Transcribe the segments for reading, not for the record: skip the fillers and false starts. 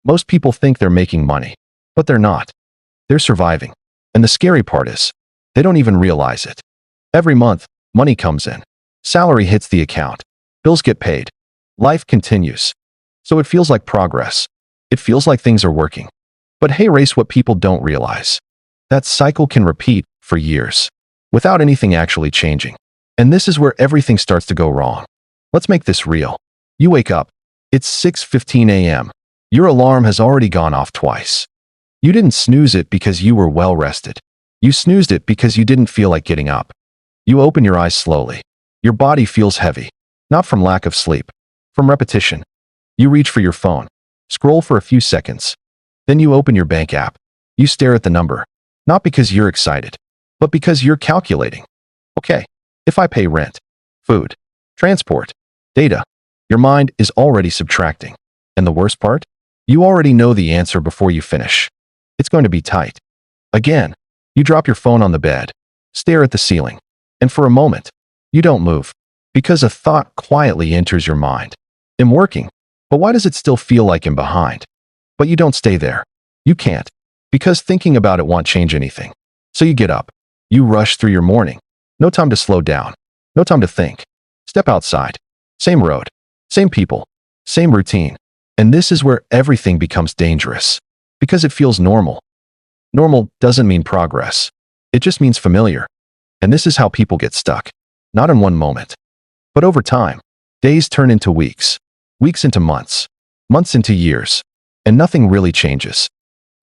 Most people think they're making money, but they're not. They're surviving. And the scary part is, they don't even realize it. Every month, money comes in. Salary hits the account. Bills get paid. Life continues. So it feels like progress. It feels like things are working. But hey, race, what people don't realize. That cycle can repeat for years, without anything actually changing. And this is where everything starts to go wrong. Let's make this real. You wake up. It's 6:15 a.m. Your alarm has already gone off twice. You didn't snooze it because you were well rested. You snoozed it because you didn't feel like getting up. You open your eyes slowly. Your body feels heavy, not from lack of sleep, from repetition. You reach for your phone, scroll for a few seconds. Then you open your bank app. You stare at the number, not because you're excited, but because you're calculating. Okay, if I pay rent, food, transport, data, your mind is already subtracting. And the worst part? You already know the answer before you finish. It's going to be tight. Again, you drop your phone on the bed, stare at the ceiling, and for a moment, you don't move, because a thought quietly enters your mind. I'm working, but why does it still feel like I'm behind? But you don't stay there. You can't, because thinking about it won't change anything. So you get up. You rush through your morning. No time to slow down. No time to think. Step outside. Same road. Same people. Same routine. And this is where everything becomes dangerous. Because it feels normal. Normal doesn't mean progress. It just means familiar. And this is how people get stuck. Not in one moment, but over time. Days turn into weeks. Weeks into months. Months into years. And nothing really changes.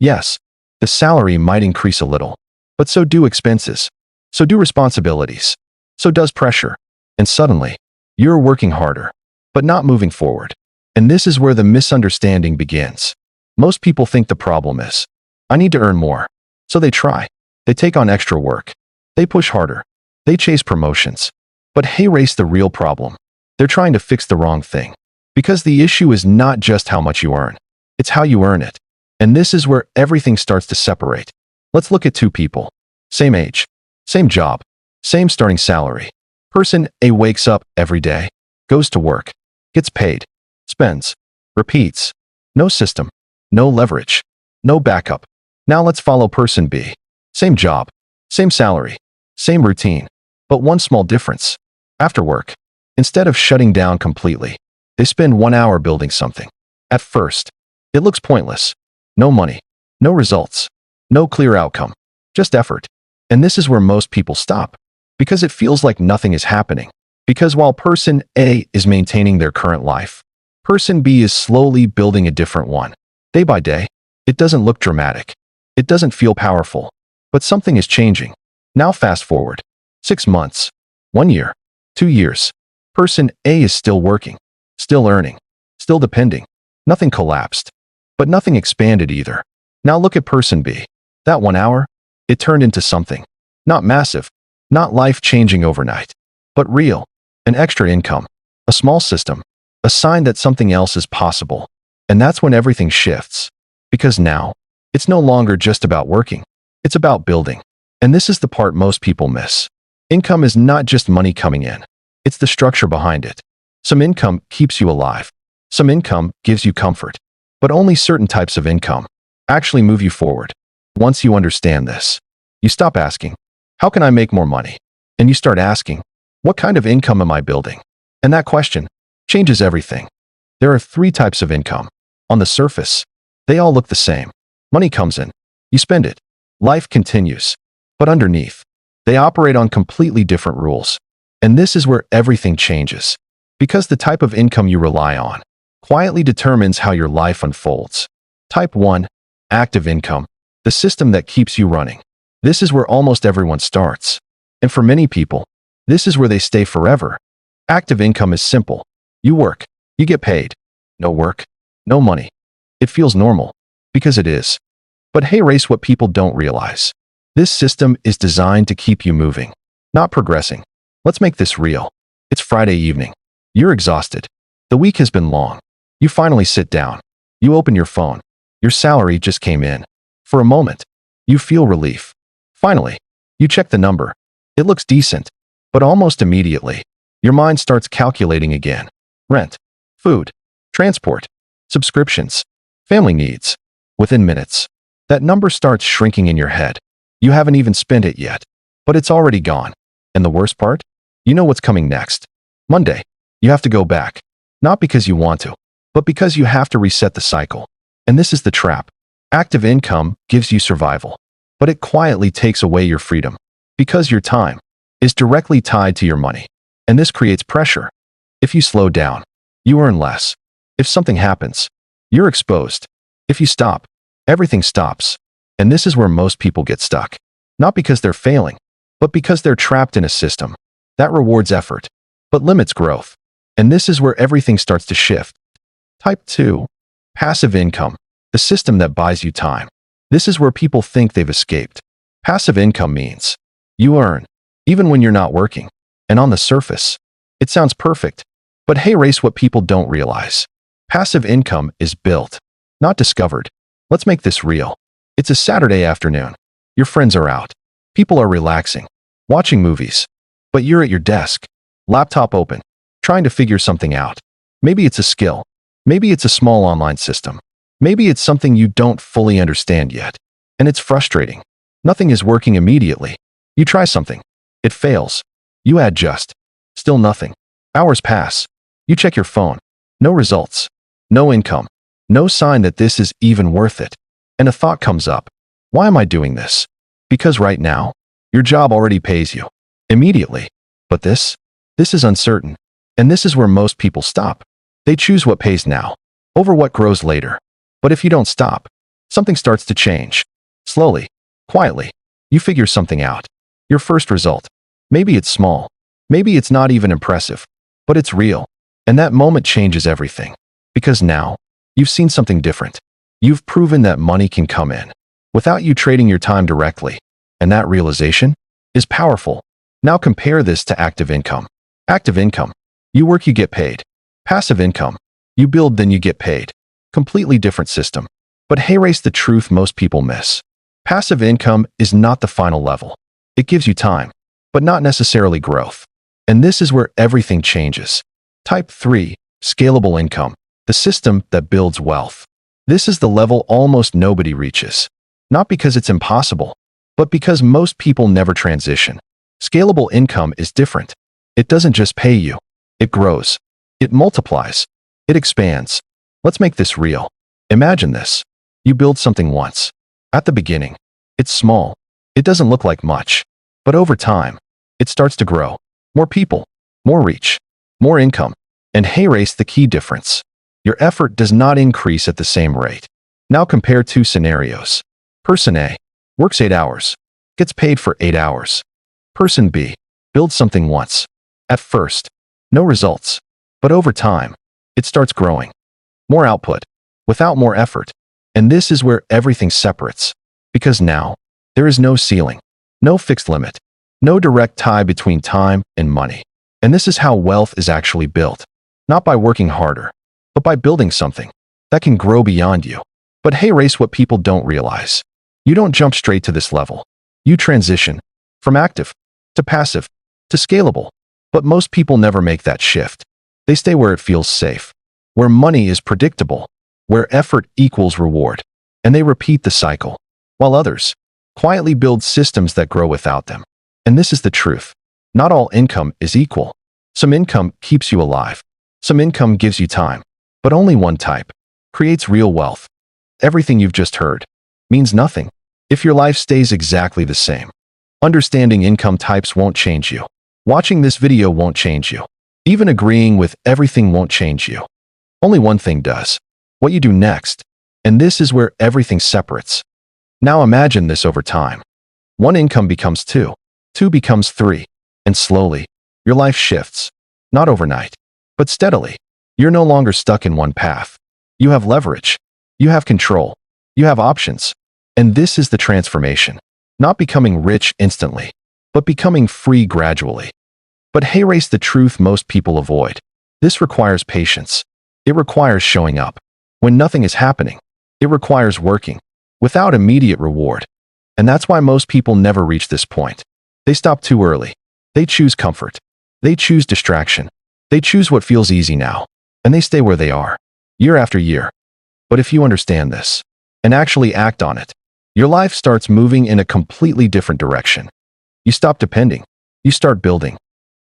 Yes, the salary might increase a little, but so do expenses. So do responsibilities. So does pressure. And suddenly, you're working harder, but not moving forward. And this is where the misunderstanding begins. Most people think the problem is, I need to earn more. So they try. They take on extra work. They push harder. They chase promotions. But hey, race, the real problem. They're trying to fix the wrong thing. Because the issue is not just how much you earn. It's how you earn it. And this is where everything starts to separate. Let's look at two people. Same age. Same job. Same starting salary. Person A wakes up every day. Goes to work. Gets paid. Spends. Repeats. No system. No leverage. No backup. Now let's follow person B. Same job. Same salary. Same routine. But one small difference. After work, instead of shutting down completely, they spend 1 hour building something. At first, it looks pointless. No money. No results. No clear outcome. Just effort. And this is where most people stop. Because it feels like nothing is happening. Because while person A is maintaining their current life, person B is slowly building a different one. Day by day, it doesn't look dramatic. It doesn't feel powerful. But something is changing. Now fast forward. 6 months. 1 year. 2 years. Person A is still working. Still earning. Still depending. Nothing collapsed. But nothing expanded either. Now look at person B. That 1 hour, it turned into something. Not massive. Not life-changing overnight. But real. An extra income. A small system. A sign that something else is possible. And that's when everything shifts. Because now, it's no longer just about working. It's about building. And this is the part most people miss. Income is not just money coming in. It's the structure behind it. Some income keeps you alive. Some income gives you comfort. But only certain types of income actually move you forward. Once you understand this, you stop asking, how can I make more money? And you start asking, what kind of income am I building? And that question changes everything. There are 3 types of income. On the surface, they all look the same. Money comes in. You spend it. Life continues. But underneath, they operate on completely different rules. And this is where everything changes. Because the type of income you rely on quietly determines how your life unfolds. Type 1, active income, the system that keeps you running. This is where almost everyone starts. And for many people, this is where they stay forever. Active income is simple. You work, you get paid. No work, no money. It feels normal, because it is. But hey, race, what people don't realize. This system is designed to keep you moving, not progressing. Let's make this real. It's Friday evening. You're exhausted. The week has been long. You finally sit down. You open your phone. Your salary just came in. For a moment, you feel relief. Finally, you check the number. It looks decent. But almost immediately, your mind starts calculating again. Rent, food, transport, subscriptions. family needs. Within minutes, that number starts shrinking in your head. You haven't even spent it yet, but it's already gone. And the worst part? You know what's coming next. Monday, you have to go back. Not because you want to, but because you have to reset the cycle. And this is the trap. Active income gives you survival, but it quietly takes away your freedom because your time is directly tied to your money. And this creates pressure. If you slow down, you earn less. If something happens, you're exposed. If you stop, everything stops. And this is where most people get stuck. Not because they're failing, but because they're trapped in a system that rewards effort, but limits growth. And this is where everything starts to shift. Type 2. Passive income, the system that buys you time. This is where people think they've escaped. Passive income means you earn, even when you're not working. And on the surface, it sounds perfect. But hey, race, what people don't realize. Passive income is built, not discovered. Let's make this real. It's a Saturday afternoon. Your friends are out. People are relaxing, watching movies. But you're at your desk, laptop open, trying to figure something out. Maybe it's a skill. Maybe it's a small online system. Maybe it's something you don't fully understand yet. And it's frustrating. Nothing is working immediately. You try something. It fails. You adjust. Still nothing. Hours pass. You check your phone. No results. No income. No sign that this is even worth it. And a thought comes up. Why am I doing this? Because right now, your job already pays you. Immediately. But this is uncertain. And this is where most people stop. They choose what pays now over what grows later. But if you don't stop, something starts to change. Slowly, quietly, you figure something out. Your first result. Maybe it's small. Maybe it's not even impressive. But it's real. And that moment changes everything. Because now, you've seen something different. You've proven that money can come in without you trading your time directly. And that realization is powerful. Now compare this to active income. Active income. You work, you get paid. Passive income. You build, then you get paid. Completely different system. But hey, race, the truth most people miss. Passive income is not the final level. It gives you time, but not necessarily growth. And this is where everything changes. Type 3. Scalable income. The system that builds wealth. This is the level almost nobody reaches. Not because it's impossible, but because most people never transition. Scalable income is different. It doesn't just pay you. It grows. It multiplies. It expands. Let's make this real. Imagine this. You build something once. At the beginning, it's small. It doesn't look like much. But over time, it starts to grow. More people, more reach, more income. And hey, race, the key difference. Your effort does not increase at the same rate. Now compare two scenarios. Person A works 8 hours, gets paid for 8 hours. Person B builds something once. At first, no results. But over time, it starts growing. More output, without more effort. And this is where everything separates. Because now, there is no ceiling, no fixed limit, no direct tie between time and money. And this is how wealth is actually built. Not by working harder, but by building something that can grow beyond you. But hey, race, what people don't realize. You don't jump straight to this level. You transition from active to passive to scalable. But most people never make that shift. They stay where it feels safe, where money is predictable, where effort equals reward, and they repeat the cycle, while others quietly build systems that grow without them. And this is the truth. Not all income is equal. Some income keeps you alive. Some income gives you time. But only one type creates real wealth. Everything you've just heard means nothing if your life stays exactly the same. Understanding income types won't change you. Watching this video won't change you. Even agreeing with everything won't change you. Only one thing does. What you do next. And this is where everything separates. Now imagine this over time. One income becomes two. Two becomes three. And slowly, your life shifts. Not overnight, but steadily. You're no longer stuck in one path. You have leverage. You have control. You have options. And this is the transformation. Not becoming rich instantly, but becoming free gradually. But hey, race, the truth most people avoid. This requires patience. It requires showing up when nothing is happening. It requires working without immediate reward. And that's why most people never reach this point. They stop too early. They choose comfort. They choose distraction. They choose what feels easy now. And they stay where they are, year after year. But if you understand this and actually act on it, your life starts moving in a completely different direction. You stop depending. You start building.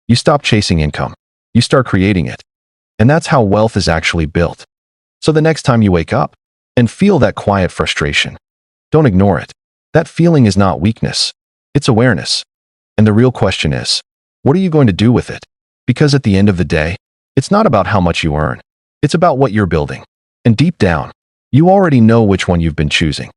You stop chasing income. You start creating it. And that's how wealth is actually built. So the next time you wake up and feel that quiet frustration, don't ignore it. That feeling is not weakness. It's awareness. And the real question is, what are you going to do with it? Because at the end of the day, it's not about how much you earn. It's about what you're building. And deep down, you already know which one you've been choosing.